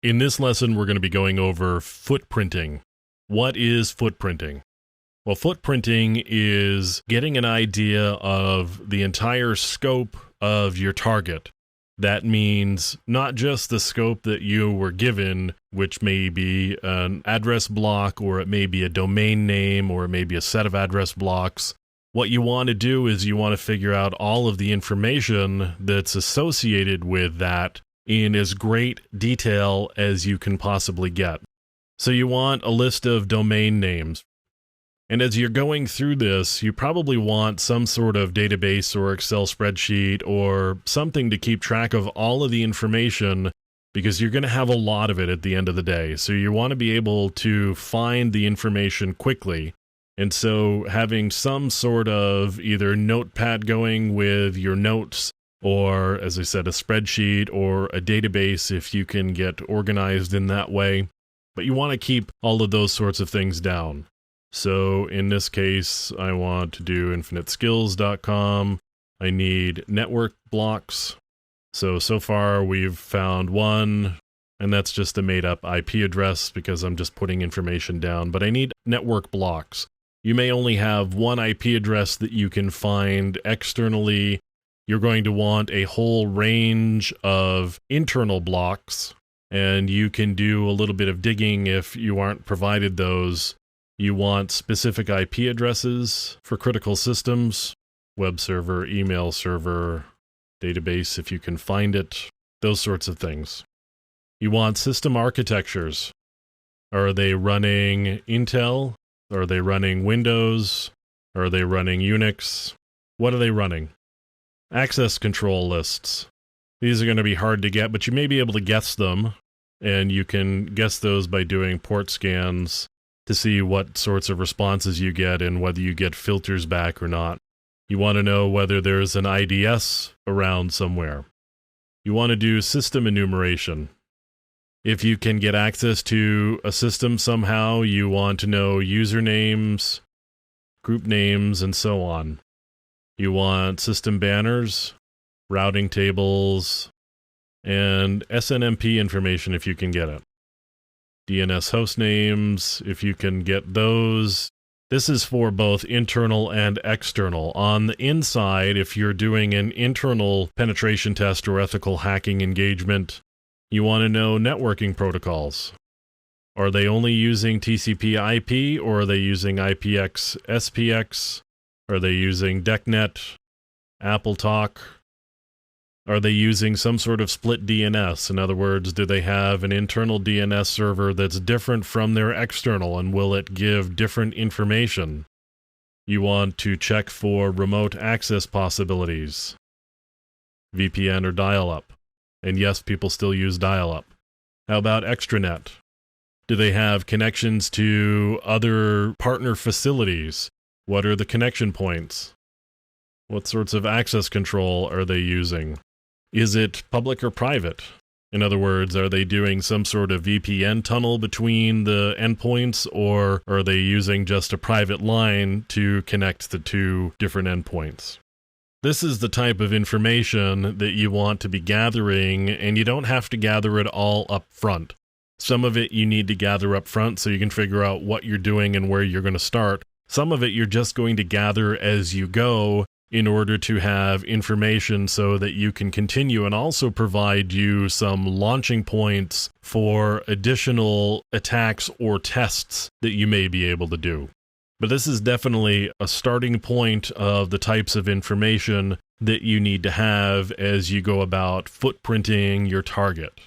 In this lesson, we're going to be going over footprinting. What is footprinting? Well, footprinting is getting an idea of the entire scope of your target. That means not just the scope that you were given, which may be an address block, or it may be a domain name, or it may be a set of address blocks. What you want to do is you want to figure out all of the information that's associated with that in as great detail as you can possibly get. So you want a list of domain names. And as you're going through this, you probably want some sort of database or Excel spreadsheet or something to keep track of all of the information, because you're going to have a lot of it at the end of the day. So you want to be able to find the information quickly. And so having some sort of either notepad going with your notes, or, as I said, a spreadsheet or a database if you can get organized in that way. But you want to keep all of those sorts of things down. So in this case, I want to do infiniteskills.com. I need network blocks. So far we've found one, and that's just a made-up IP address because I'm just putting information down. But I need network blocks. You may only have one IP address that you can find externally. You're going to want a whole range of internal blocks, and you can do a little bit of digging if you aren't provided those. You want specific IP addresses for critical systems, web server, email server, database if you can find it, those sorts of things. You want system architectures. Are they running Intel? Are they running Windows? Are they running Unix? What are they running? Access control lists. These are going to be hard to get, but you may be able to guess them, and you can guess those by doing port scans to see what sorts of responses you get and whether you get filters back or not. You want to know whether there's an IDS around somewhere. You want to do system enumeration. If you can get access to a system somehow, you want to know usernames, group names, and so on. You want system banners, routing tables, and SNMP information if you can get it. DNS host names, if you can get those. This is for both internal and external. On the inside, if you're doing an internal penetration test or ethical hacking engagement, you want to know networking protocols. Are they only using TCP/IP, or are they using IPX, SPX? Are they using DECnet, AppleTalk? Are they using some sort of split DNS? In other words, do they have an internal DNS server that's different from their external, and will it give different information? You want to check for remote access possibilities, VPN or dial-up. And yes, people still use dial-up. How about extranet? Do they have connections to other partner facilities? What are the connection points? What sorts of access control are they using? Is it public or private? In other words, are they doing some sort of VPN tunnel between the endpoints, or are they using just a private line to connect the two different endpoints? This is the type of information that you want to be gathering, and you don't have to gather it all up front. Some of it you need to gather up front so you can figure out what you're doing and where you're going to start. Some of it you're just going to gather as you go in order to have information so that you can continue, and also provide you some launching points for additional attacks or tests that you may be able to do. But this is definitely a starting point of the types of information that you need to have as you go about footprinting your target.